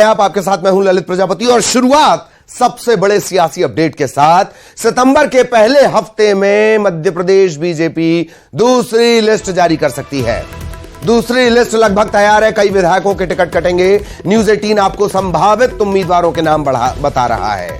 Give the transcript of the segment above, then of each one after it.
आप आपके साथ मैं हूं ललित प्रजापति और शुरुआत सबसे बड़े सियासी अपडेट के साथ। सितंबर के पहले हफ्ते में मध्य प्रदेश बीजेपी दूसरी लिस्ट जारी कर सकती है। दूसरी लिस्ट लगभग तैयार है, कई विधायकों के टिकट कटेंगे। न्यूज 18 आपको संभावित उम्मीदवारों के नाम बता रहा है।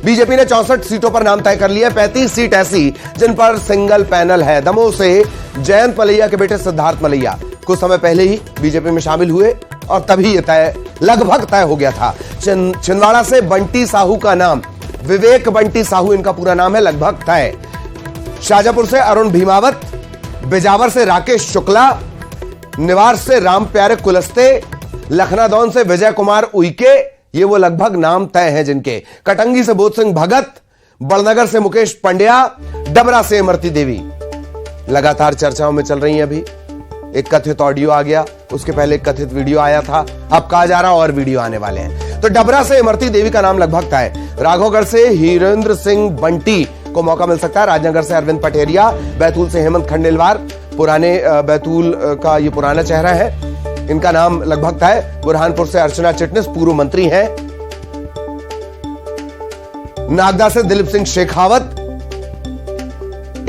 बीजेपी ने 64 सीटों पर नाम तय कर लिया। 35 सीट ऐसी जिन पर सिंगल पैनल है। दमोह से जयंत मलैया के बेटे सिद्धार्थ मलैया कुछ समय पहले ही बीजेपी में शामिल हुए और तभी यह लगभग तय हो गया था। छिंदवाड़ा से बंटी साहू का नाम, विवेक बंटी साहू इनका पूरा नाम है, लगभग तय। शाजापुर से अरुण भीमावत, बिजावर से राकेश शुक्ला, निवार से राम प्यारे कुलस्ते, लखनादौन से विजय कुमार उइके, ये वो लगभग नाम तय हैं जिनके। कटंगी से बोध सिंह भगत, बड़नगर से मुकेश पंड्या, डबरा से इमरती देवी लगातार चर्चाओं में चल रही हैं। अभी एक कथित ऑडियो आ गया, उसके पहले एक कथित वीडियो आया था, अब कहा जा रहा और वीडियो आने वाले हैं। तो डबरा से इमरती देवी का नाम लगभग तय। राघवगढ़ से हीरेंद्र सिंह बंटी को मौका मिल सकता है। राजनगर से अरविंद पटेरिया, बैतूल से हेमंत खंडेलवाल, पुराने बैतूल का ये पुराना चेहरा है, इनका नाम लगभग तय। बुरहानपुर से अर्चना चिटनिस पूर्व मंत्री हैं। नागदा से दिलीप सिंह शेखावत।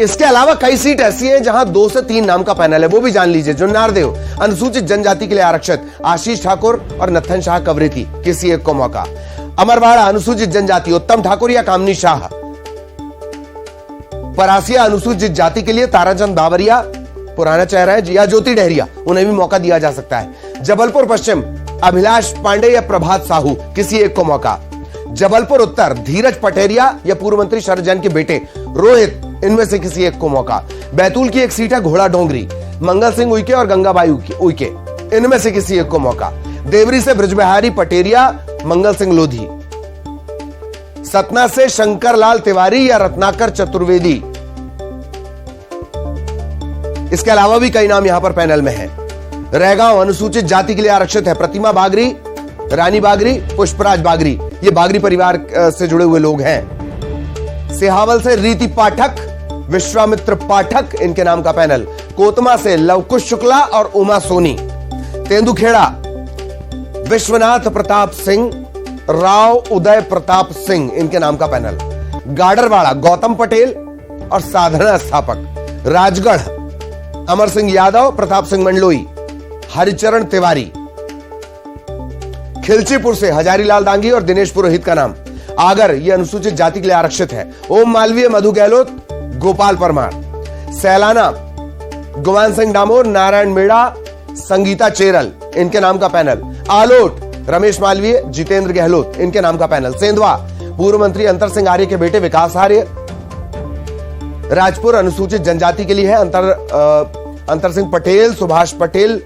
इसके अलावा कई सीट ऐसी हैं जहां 2 से 3 नाम का पैनल है, वो भी जान लीजिए। जुन्नारदेव अनुसूचित जनजाति के लिए आरक्षित आशीष ठाकुर और नत्थन शाह कवरेती, किसी एक को मौका। अमरवाड़ा अनुसूचित जनजाति उत्तम ठाकुर या कामनी शाह। परासिया अनुसूचित जाति के लिए ताराचंद बावरिया पुराना चेहरा है, या ज्योति डहरिया, उन्हें भी मौका दिया जा सकता है। जबलपुर पश्चिम अभिलाष पांडे या प्रभात साहू, किसी एक को मौका। जबलपुर उत्तर धीरज पटेरिया या पूर्व मंत्री शरद जैन के बेटे रोहित, इनमें से किसी एक को मौका। बैतूल की एक सीट है घोड़ा डोंगरी, मंगल सिंह उइके और गंगाबाई उइके, इनमें से किसी एक को मौका। देवरी से ब्रजबिहारी पटेरिया, मंगल सिंह लोधी। सतना से शंकरलाल तिवारी या रत्नाकर चतुर्वेदी। इसके अलावा भी कई नाम यहां पर पैनल में हैं। रैगांव अनुसूचित जाति के लिए आरक्षित है प्रतिमा बागरी, रानी बागरी, पुष्पराज बागरी, ये बागरी परिवार से जुड़े हुए लोग हैं। सिहावल से रीति पाठक, विश्वामित्र पाठक, इनके नाम का पैनल। कोतमा से लवकुश शुक्ला और उमा सोनी। तेंदुखेड़ा विश्वनाथ प्रताप सिंह, राव उदय प्रताप सिंह, इनके नाम का पैनल। गाडरवाड़ा गौतम पटेल और साधना स्थापक। राजगढ़ अमर सिंह यादव, प्रताप सिंह मंडलोई, हरिचरण तिवारी। खिलचीपुर से हजारीलाल दांगी और दिनेश पुरोहित का नाम। आगर ये अनुसूचित जाति के लिए आरक्षित है। ओम मालवीय, मधु गहलोत, गोपाल परमार। सैलाना गुमान सिंह डामोर, नारायण मेड़ा, संगीता चेरल, इनके नाम का पैनल। आलोट रमेश मालवीय, जितेंद्र गहलोत, इनके नाम का पैनल। सेंधवा पूर्व मंत्री अंतर सिंह आर्य के बेटे विकास आर्य। राजपुर अनुसूचित जनजाति के लिए है अंतर सिंह पटेल, सुभाष पटेल,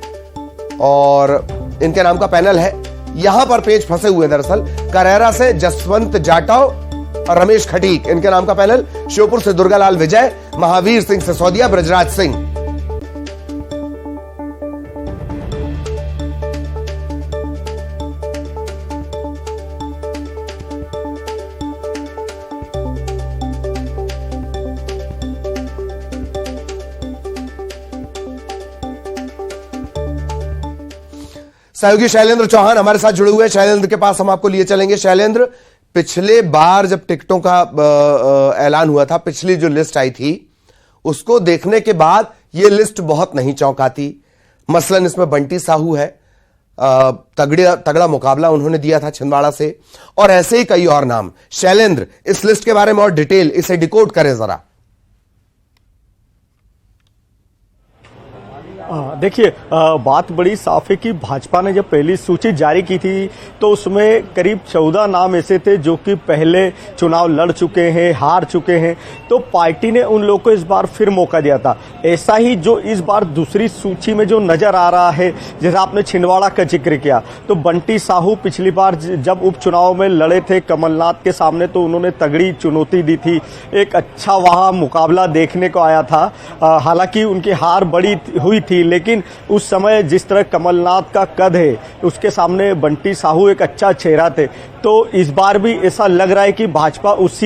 और इनके नाम का पैनल है। यहां पर पेज फंसे हुए दरअसल। करेरा से जसवंत जाटव और रमेश खटीक, इनके नाम का पैनल। श्योपुर से दुर्गालाल विजय, महावीर सिंह सिसोदिया, ब्रजराज सिंह। सहयोगी शैलेंद्र चौहान हमारे साथ जुड़े हुए हैं। शैलेंद्र के पास हम आपको लिए चलेंगे। शैलेंद्र, पिछले बार जब टिकटों का ऐलान हुआ था, पिछली जो लिस्ट आई थी, उसको देखने के बाद यह लिस्ट बहुत नहीं चौंकाती। मसलन इसमें बंटी साहू है, तगड़ा मुकाबला उन्होंने दिया था छिंदवाड़ा से, और ऐसे ही कई और नाम। शैलेंद्र, इस लिस्ट के बारे में और डिटेल, इसे डिकोड करें जरा। देखिए, बात बड़ी साफ है कि भाजपा ने जब पहली सूची जारी की थी तो उसमें करीब 14 नाम ऐसे थे जो कि पहले चुनाव लड़ चुके हैं, हार चुके हैं, तो पार्टी ने उन लोगों को इस बार फिर मौका दिया था। ऐसा ही जो इस बार दूसरी सूची में जो नजर आ रहा है, जैसे आपने छिंदवाड़ा का जिक्र किया, तो बंटी साहू पिछली बार जब उपचुनाव में लड़े थे कमलनाथ के सामने तो उन्होंने तगड़ी चुनौती दी थी, एक अच्छा वहां मुकाबला देखने को आया था। हालांकि उनकी हार बड़ी हुई थी, लेकिन उस समय जिस तरह कमलनाथ का कद है उसके सामने बंटी साहू एक अच्छा चेहरा थे। तो इस बार भी ऐसा लग रहा है कि भाजपा उस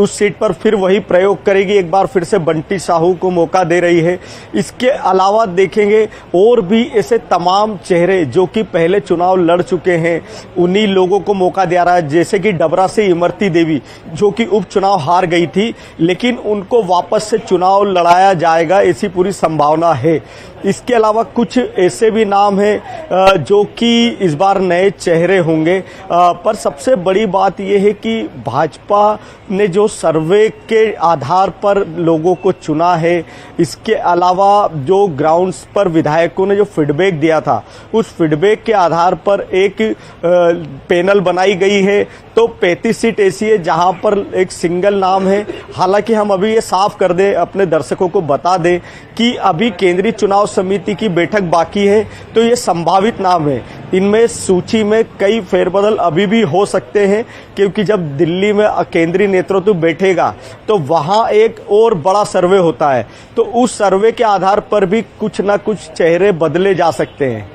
सीट पर फिर वही प्रयोग करेगी, एक बार फिर से बंटी साहू को मौका दे रही है। इसके अलावा देखेंगे और भी ऐसे तमाम चेहरे जो कि पहले चुनाव लड़ चुके हैं उन्हीं लोगों को मौका दिया रहा है, जैसे कि डबरा से इमरती देवी जो कि उपचुनाव हार गई थी, लेकिन उनको वापस से चुनाव लड़ाया जाएगा ऐसी पूरी संभावना है। इसके अलावा कुछ ऐसे भी नाम हैं जो कि इस बार नए चेहरे होंगे, पर सबसे बड़ी बात यह है कि भाजपा ने जो सर्वे के आधार पर लोगों को चुना है, इसके अलावा जो ग्राउंड्स पर विधायकों ने जो फीडबैक दिया था उस फीडबैक के आधार पर एक पैनल बनाई गई है। तो 35 सीट ऐसी है जहां पर एक सिंगल नाम है। हालांकि हम अभी ये साफ कर दें, अपने दर्शकों को बता दें कि अभी केंद्रीय चुनाव समिति की बैठक बाकी है, तो ये संभावित नाम है। इनमें सूची में कई फेरबदल अभी भी हो सकते हैं, क्योंकि जब दिल्ली में केंद्रीय नेतृत्व बैठेगा तो वहां एक और बड़ा सर्वे होता है, तो उस सर्वे के आधार पर भी कुछ ना कुछ चेहरे बदले जा सकते हैं।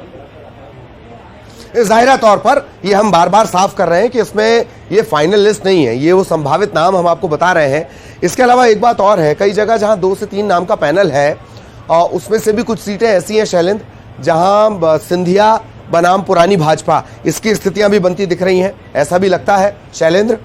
जाहिरा तौर पर ये हम बार बार साफ कर रहे हैं कि इसमें ये फाइनल लिस्ट नहीं है, ये वो संभावित नाम हम आपको बता रहे हैं। इसके अलावा एक बात और है, कई जगह जहां 2 से 3 नाम का पैनल है और उसमें से भी कुछ सीटें ऐसी हैं शैलेंद्र जहां सिंधिया बनाम पुरानी भाजपा, इसकी स्थितियां भी बनती दिख रही हैं, ऐसा भी लगता है शैलेंद्र?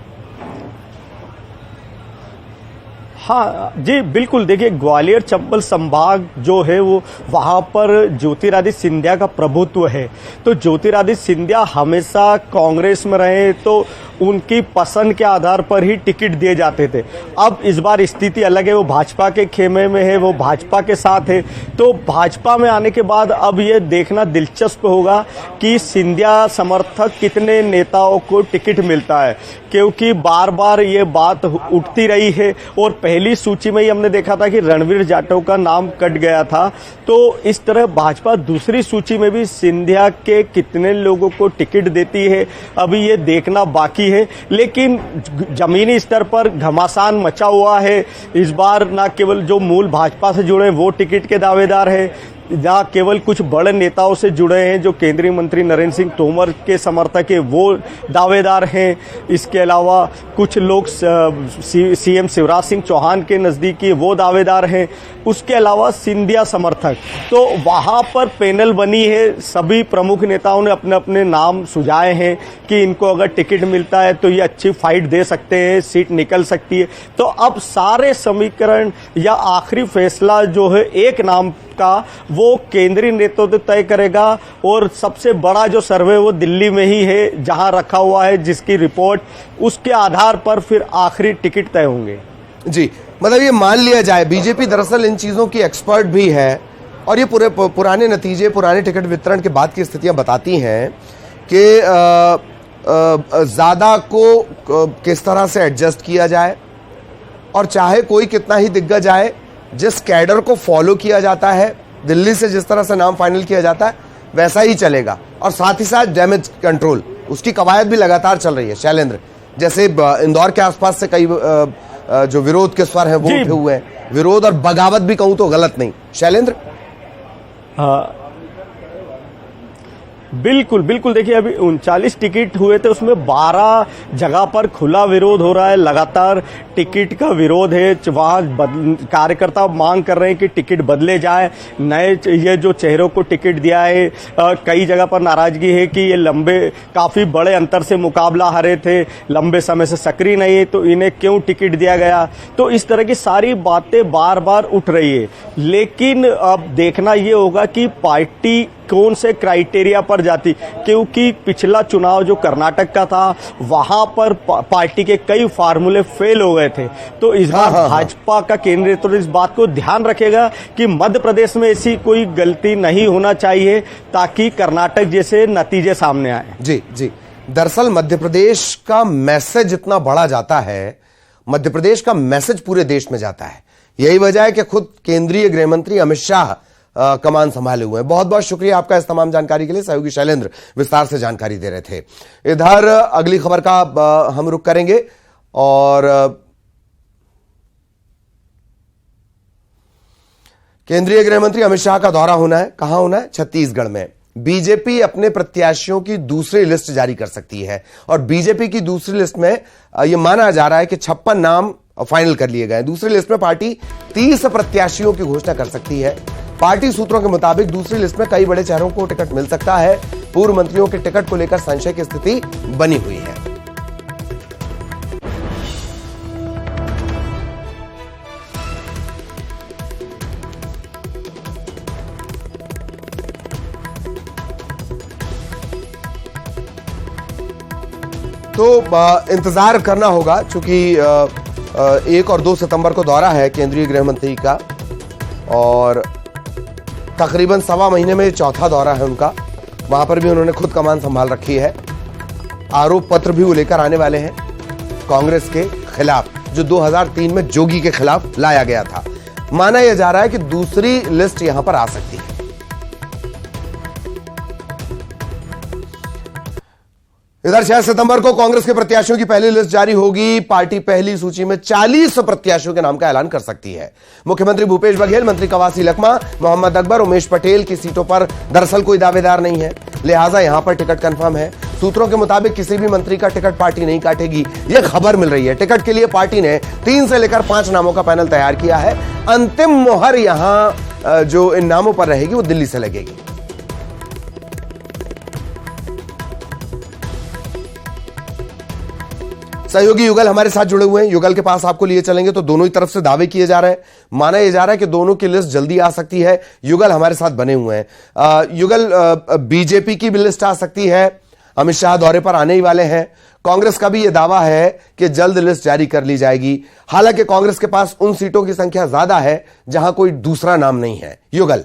हाँ जी बिल्कुल, देखिए ग्वालियर चंबल संभाग जो है वो वहाँ पर ज्योतिरादित्य सिंधिया का प्रभुत्व है। तो ज्योतिरादित्य सिंधिया हमेशा कांग्रेस में रहे तो उनकी पसंद के आधार पर ही टिकट दिए जाते थे। अब इस बार स्थिति अलग है, वो भाजपा के खेमे में है, वो भाजपा के साथ है। तो भाजपा में आने के बाद अब ये देखना दिलचस्प होगा कि सिंधिया समर्थक कितने नेताओं को टिकट मिलता है, क्योंकि बार बार ये बात उठती रही है और पहली सूची में ही हमने देखा था कि रणवीर जाटव का नाम कट गया था। तो इस तरह भाजपा दूसरी सूची में भी सिंधिया के कितने लोगों को टिकट देती है अभी ये देखना बाकी है। लेकिन जमीनी स्तर पर घमासान मचा हुआ है। इस बार न केवल जो मूल भाजपा से जुड़े वो टिकट के दावेदार है, जहाँ केवल कुछ बड़े नेताओं से जुड़े हैं जो केंद्रीय मंत्री नरेंद्र सिंह तोमर के समर्थक है वो दावेदार हैं। इसके अलावा कुछ लोग सीएम शिवराज सिंह चौहान के नज़दीकी वो दावेदार हैं। उसके अलावा सिंधिया समर्थक, तो वहाँ पर पैनल बनी है। सभी प्रमुख नेताओं ने अपने अपने नाम सुझाए हैं कि इनको अगर टिकट मिलता है तो ये अच्छी फाइट दे सकते हैं, सीट निकल सकती है। तो अब सारे समीकरण या आखिरी फैसला जो है एक नाम का वो केंद्रीय नेतृत्व तय करेगा। और सबसे बड़ा जो सर्वे वो दिल्ली में ही है जहां रखा हुआ है, जिसकी रिपोर्ट उसके आधार पर फिर आखिरी टिकट तय होंगे। जी, मतलब ये मान लिया जाए ज्योति दरअसल इन चीजों की एक्सपर्ट भी है और ये पुराने नतीजे, पुराने टिकट वितरण के बाद की स्थितियां बताती हैं कि ज्यादा को किस तरह से एडजस्ट किया जाए, और चाहे कोई कितना ही दिग्गज आए, जिस कैडर को फॉलो किया जाता है दिल्ली से, जिस तरह से नाम फाइनल किया जाता है वैसा ही चलेगा। और साथ ही साथ डैमेज कंट्रोल, उसकी कवायद भी लगातार चल रही है शैलेंद्र। जैसे इंदौर के आसपास से कई जो विरोध के स्वर हैं वो उठे हुए हैं, विरोध और बगावत भी कहूं तो गलत नहीं शैलेंद्र। बिल्कुल बिल्कुल, देखिए अभी 39 टिकट हुए थे, उसमें 12 जगह पर खुला विरोध हो रहा है, लगातार टिकट का विरोध है। वहाँ कार्यकर्ता मांग कर रहे हैं कि टिकट बदले जाए, नए ये जो चेहरों को टिकट दिया है। कई जगह पर नाराजगी है कि ये काफ़ी बड़े अंतर से मुकाबला हारे थे, लंबे समय से सक्रिय नहीं है, तो इन्हें क्यों टिकट दिया गया। तो इस तरह की सारी बातें बार बार उठ रही है। लेकिन अब देखना ये होगा कि पार्टी कौन से क्राइटेरिया पर जाती, क्योंकि पिछला चुनाव जो कर्नाटक का था वहां पर पार्टी के कई फार्मूले फेल हो गए थे। तो इस बार भाजपा का केंद्रीय नेतृत्व इस बात को ध्यान रखेगा कि मध्य प्रदेश में ऐसी कोई गलती नहीं होना चाहिए ताकि कर्नाटक जैसे नतीजे सामने आए। जी जी, दरअसल मध्य प्रदेश का मैसेज इतना बड़ा जाता है, मध्य प्रदेश का मैसेज पूरे देश में जाता है। यही वजह है कि खुद केंद्रीय गृह मंत्री अमित शाह कमान संभाले हुए हैं। बहुत बहुत शुक्रिया आपका इस तमाम जानकारी के लिए। सहयोगी शैलेंद्र विस्तार से जानकारी दे रहे थे। इधर अगली खबर का हम रुख करेंगे और केंद्रीय गृह मंत्री अमित शाह का दौरा होना है। कहां होना है? छत्तीसगढ़ में। बीजेपी अपने प्रत्याशियों की दूसरी लिस्ट जारी कर सकती है और बीजेपी की दूसरी लिस्ट में यह माना जा रहा है कि 56 नाम फाइनल कर लिए गए। दूसरी लिस्ट में पार्टी 30 प्रत्याशियों की घोषणा कर सकती है। पार्टी सूत्रों के मुताबिक दूसरी लिस्ट में कई बड़े चेहरों को टिकट मिल सकता है। पूर्व मंत्रियों के टिकट को लेकर संशय की स्थिति बनी हुई है। तो इंतजार करना होगा, चूंकि 1 और 2 सितंबर को दौरा है केंद्रीय गृह मंत्री का और तकरीबन 1.25 महीने में चौथा दौरा है उनका। वहां पर भी उन्होंने खुद कमान संभाल रखी है। आरोप पत्र भी वो लेकर आने वाले हैं कांग्रेस के खिलाफ, जो 2003 में जोगी के खिलाफ लाया गया था। माना यह जा रहा है कि दूसरी लिस्ट यहां पर आ सकती है। इधर 6 सितंबर को कांग्रेस के प्रत्याशियों की पहली लिस्ट जारी होगी। पार्टी पहली सूची में 40 प्रत्याशियों के नाम का ऐलान कर सकती है। मुख्यमंत्री भूपेश बघेल, मंत्री कवासी लखमा, मोहम्मद अकबर, उमेश पटेल की सीटों पर दरअसल कोई दावेदार नहीं है, लिहाजा यहां पर टिकट कंफर्म है। सूत्रों के मुताबिक किसी भी मंत्री का टिकट पार्टी नहीं काटेगी, यह खबर मिल रही है। टिकट के लिए पार्टी ने 3 से लेकर 5 नामों का पैनल तैयार किया है। अंतिम मोहर यहां जो इन नामों पर रहेगी वो दिल्ली से लगेगी। सहयोगी युगल हमारे साथ जुड़े हुए हैं। युगल के पास आपको लिए चलेंगे तो दोनों ही तरफ से दावे किए जा रहे हैं। माना यह जा रहा है कि दोनों की लिस्ट जल्दी आ सकती है। युगल हमारे साथ बने हुए हैं। युगल, बीजेपी की भी लिस्ट आ सकती है, अमित शाह दौरे पर आने ही वाले हैं। कांग्रेस का भी यह दावा है कि जल्द लिस्ट जारी कर ली जाएगी। हालांकि कांग्रेस के पास उन सीटों की संख्या ज्यादा है जहां कोई दूसरा नाम नहीं है। युगल,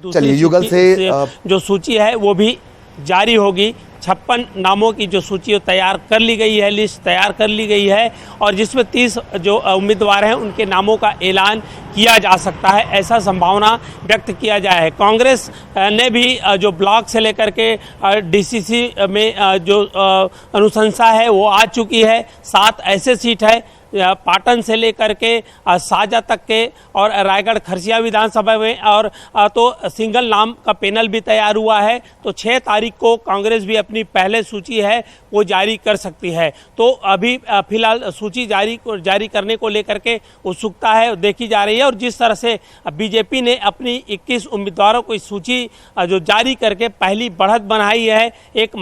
चलिए युगल से जो सूची है वो भी जारी होगी। 56 नामों की जो सूची तैयार कर ली गई है, लिस्ट तैयार कर ली गई है और जिसमें 30 जो उम्मीदवार हैं उनके नामों का ऐलान किया जा सकता है, ऐसा संभावना व्यक्त किया जाए है। कांग्रेस ने भी जो ब्लॉक से लेकर के डीसीसी में जो अनुशंसा है वो आ चुकी है। 7 ऐसे सीट है पाटन से लेकर के साजा तक के और रायगढ़ खरसिया विधानसभा में, और तो सिंगल नाम का पैनल भी तैयार हुआ है। तो 6 तारीख को कांग्रेस भी अपनी पहले सूची है वो जारी कर सकती है। तो अभी फिलहाल सूची जारी करने को लेकर के उत्सुकता है देखी जा रही है। और जिस तरह से बीजेपी ने अपनी 21 उम्मीदवारों की सूची जो जारी करके पहली बढ़त बनाई है, एक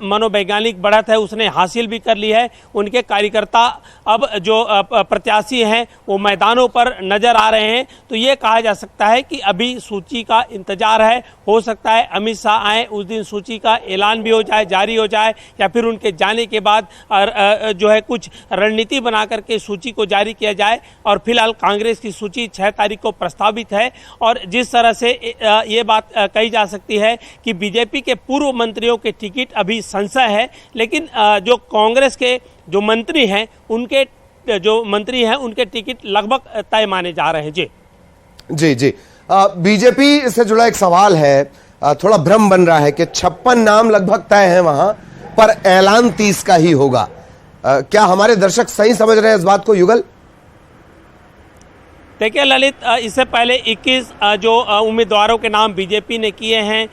मनोवैज्ञानिक बढ़त है उसने हासिल भी कर ली है। उनके कार्यकर्ता अब जो प्रत्याशी हैं वो मैदानों पर नजर आ रहे हैं। तो ये कहा जा सकता है कि अभी सूची का इंतजार है। हो सकता है अमित शाह आए उस दिन सूची का ऐलान भी हो जाए, जारी हो जाए, या फिर उनके जाने के बाद जो है कुछ रणनीति बना करके सूची को जारी किया जाए। और फिलहाल कांग्रेस की सूची 6 तारीख को प्रस्तावित है। और जिस तरह से ये बात कही जा सकती है कि बीजेपी के पूर्व मंत्रियों के टिकट अभी संशय है, लेकिन जो कांग्रेस के जो मंत्री हैं उनके टिकट लगभग तय माने जा रहे हैं। जी। बीजेपी से जुड़ा एक सवाल है, थोड़ा भ्रम बन रहा है कि 56 नाम लगभग तय हैं वहां पर, ऐलान 30 का ही होगा। क्या हमारे दर्शक सही समझ रहे हैं इस बात को युगल? देखिए ललित, इससे पहले 21 जो उम्मीदवारों के नाम बीजेपी ने किए हैं,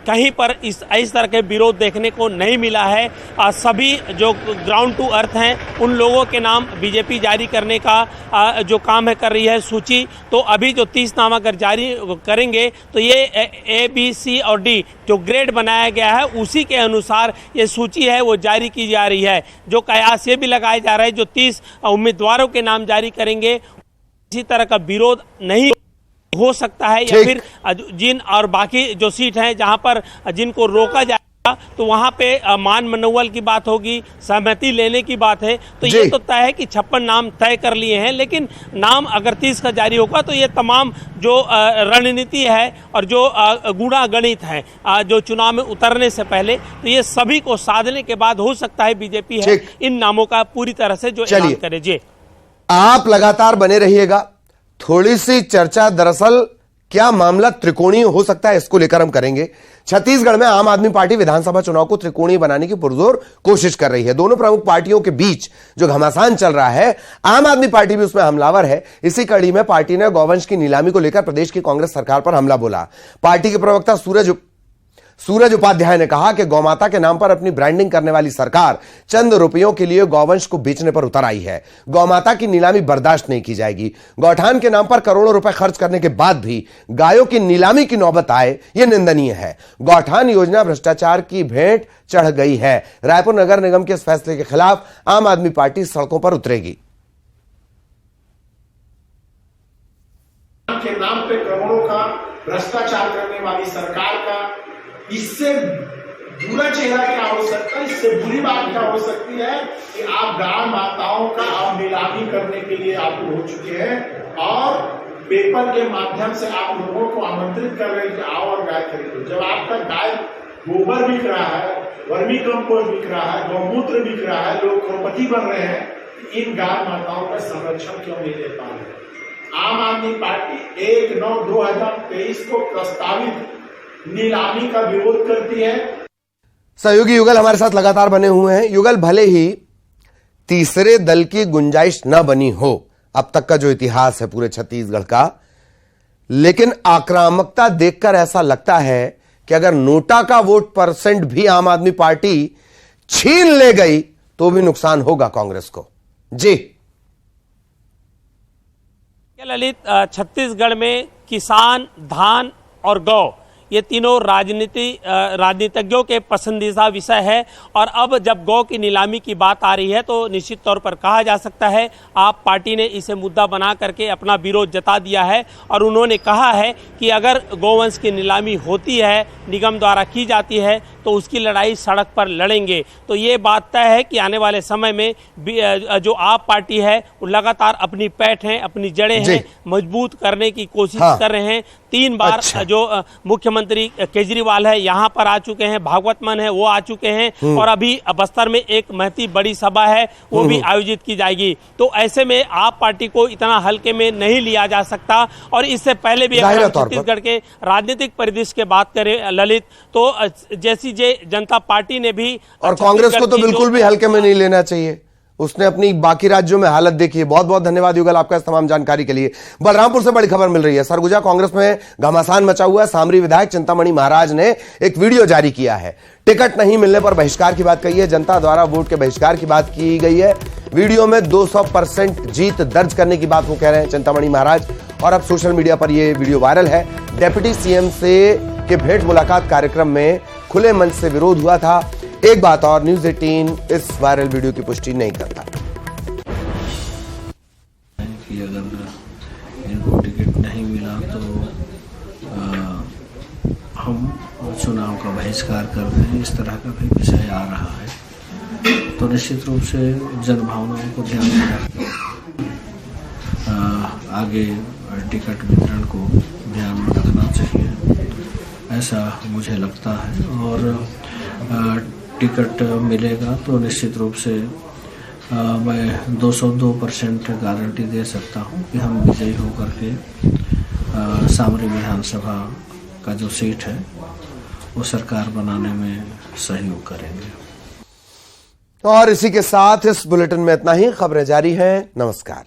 कहीं पर इस तरह के विरोध देखने को नहीं मिला है। सभी जो ग्राउंड टू अर्थ हैं उन लोगों के नाम बीजेपी जारी करने का जो काम है कर रही है सूची। तो अभी जो 30 नाम अगर जारी करेंगे तो ये A, B, C और D जो ग्रेड बनाया गया है उसी के अनुसार ये सूची है वो जारी की जा रही है। जो कयास ये भी लगाया जा रहा है जो 30 उम्मीदवारों के नाम जारी करेंगे इसी तरह का विरोध नहीं हो सकता है, या फिर जिन और बाकी जो सीट हैं जहां पर जिनको रोका जाएगा तो वहां पे मान मनोवल की बात होगी, सहमति लेने की बात है। तो ये तो तय है कि 56 नाम तय कर लिए हैं, लेकिन नाम अगर 30 का जारी होगा तो ये तमाम जो रणनीति है और जो गुणा गणित है जो चुनाव में उतरने से पहले, तो ये सभी को साधने के बाद हो सकता है बीजेपी है इन नामों का पूरी तरह से जो ऐलान करे। जी, आप लगातार बने रहिएगा। थोड़ी सी चर्चा दरअसल क्या मामला त्रिकोणीय हो सकता है, इसको लेकर हम करेंगे। छत्तीसगढ़ में आम आदमी पार्टी विधानसभा चुनाव को त्रिकोणीय बनाने की पुरजोर कोशिश कर रही है। दोनों प्रमुख पार्टियों के बीच जो घमासान चल रहा है, आम आदमी पार्टी भी उसमें हमलावर है। इसी कड़ी में पार्टी ने गौवंश की नीलामी को लेकर प्रदेश की कांग्रेस सरकार पर हमला बोला। पार्टी के प्रवक्ता सूरज उपाध्याय ने कहा कि गौमाता के नाम पर अपनी ब्रांडिंग करने वाली सरकार चंद रुपयों के लिए गौवंश को बेचने पर उतर आई है। गौमाता की नीलामी बर्दाश्त नहीं की जाएगी। गौठान के नाम पर करोड़ों रुपए खर्च करने के बाद भी गायों की नीलामी की नौबत आए, यह निंदनीय है। गौठान योजना भ्रष्टाचार की भेंट चढ़ गई है। रायपुर नगर निगम के इस फैसले के खिलाफ आम आदमी पार्टी सड़कों पर उतरेगी। के नाम पे करोड़ों का भ्रष्टाचार करने वाली सरकार का इससे बुरा चेहरा क्या हो सकता है, इससे बुरी बात क्या हो सकती है कि आप गाय माताओं का आप नीलामी करने के लिए आप हो चुके हैं और पेपर के माध्यम से आप लोगों को आमंत्रित कर रहे हैं कि आओ और गाय खरीदो। जब आपका गाय गोबर बिक रहा है, वर्मी कंपोस्ट बिक रहा है, गौमूत्र बिक रहा है, लोग करोड़पति बन रहे हैं, इन गाय माताओं का संरक्षण क्यों नहीं दे पा रहे? आम आदमी पार्टी 1/9/2023 को प्रस्तावित नीलामी का विरोध करती है। सहयोगी युगल हमारे साथ लगातार बने हुए हैं। युगल, भले ही तीसरे दल की गुंजाइश न बनी हो अब तक का जो इतिहास है पूरे छत्तीसगढ़ का, लेकिन आक्रामकता देखकर ऐसा लगता है कि अगर नोटा का वोट परसेंट भी आम आदमी पार्टी छीन ले गई तो भी नुकसान होगा कांग्रेस को। जी ललित, छत्तीसगढ़ में किसान, धान और गौ ये तीनों राजनीतिज्ञों के पसंदीदा विषय है। और अब जब गौ की नीलामी की बात आ रही है तो निश्चित तौर पर कहा जा सकता है आप पार्टी ने इसे मुद्दा बना करके अपना विरोध जता दिया है। और उन्होंने कहा है कि अगर गौवंश की नीलामी होती है, निगम द्वारा की जाती है, तो उसकी लड़ाई सड़क पर लड़ेंगे। तो ये बात तय है कि आने वाले समय में जो आप पार्टी है वो लगातार अपनी पैठ है, अपनी जड़ें हैं मजबूत करने की कोशिश कर रहे हैं। 3 बार जो मुख्यमंत्री केजरीवाल है यहाँ पर आ चुके हैं, भागवत मान है वो आ चुके हैं, और अभी बस्तर में एक महती बड़ी सभा है वो भी आयोजित की जाएगी। तो ऐसे में आप पार्टी को इतना हल्के में नहीं लिया जा सकता। और इससे पहले भी अगर छत्तीसगढ़ के राजनीतिक परिदृश्य की बात करें ललित, तो जैसी जनता पार्टी ने भी, और कांग्रेस को तो बिल्कुल भी हल्के में नहीं लेना चाहिए। उसने अपनी बाकी राज्यों में हालत देखी है। बहुत बहुत धन्यवाद युगल आपका इस तमाम जानकारी के लिए। बलरामपुर से बड़ी खबर मिल रही है। सरगुजा कांग्रेस में घमासान मचा हुआ है। सामरी विधायक चिंतामणि महाराज ने एक वीडियो जारी किया है। टिकट नहीं मिलने पर बहिष्कार की बात कही है। जनता द्वारा वोट के बहिष्कार की बात की गई है। वीडियो में 200% जीत दर्ज करने की बात वो कह रहे हैं चिंतामणि महाराज। और अब सोशल मीडिया पर यह वीडियो वायरल है। डिप्टी सीएम से के भेंट मुलाकात कार्यक्रम में खुले मंच से विरोध हुआ था। एक बात और, न्यूज़ 18 इस वायरल वीडियो की पुष्टि नहीं करता कि अगर इनको टिकट नहीं मिला तो हम चुनाव का बहिष्कार कर रहे हैं, इस तरह का भी विषय आ रहा है। तो निश्चित रूप से जनभावनाओं को ध्यान में रखते आगे टिकट वितरण को ध्यान में रखना चाहिए, ऐसा मुझे लगता है। और टिकट मिलेगा तो निश्चित रूप से मैं 202% गारंटी दे सकता हूं कि हम विजयी होकर के सामरी विधानसभा का जो सीट है वो सरकार बनाने में सहयोग करेंगे। और इसी के साथ इस बुलेटिन में इतना ही। खबरें जारी हैं। नमस्कार।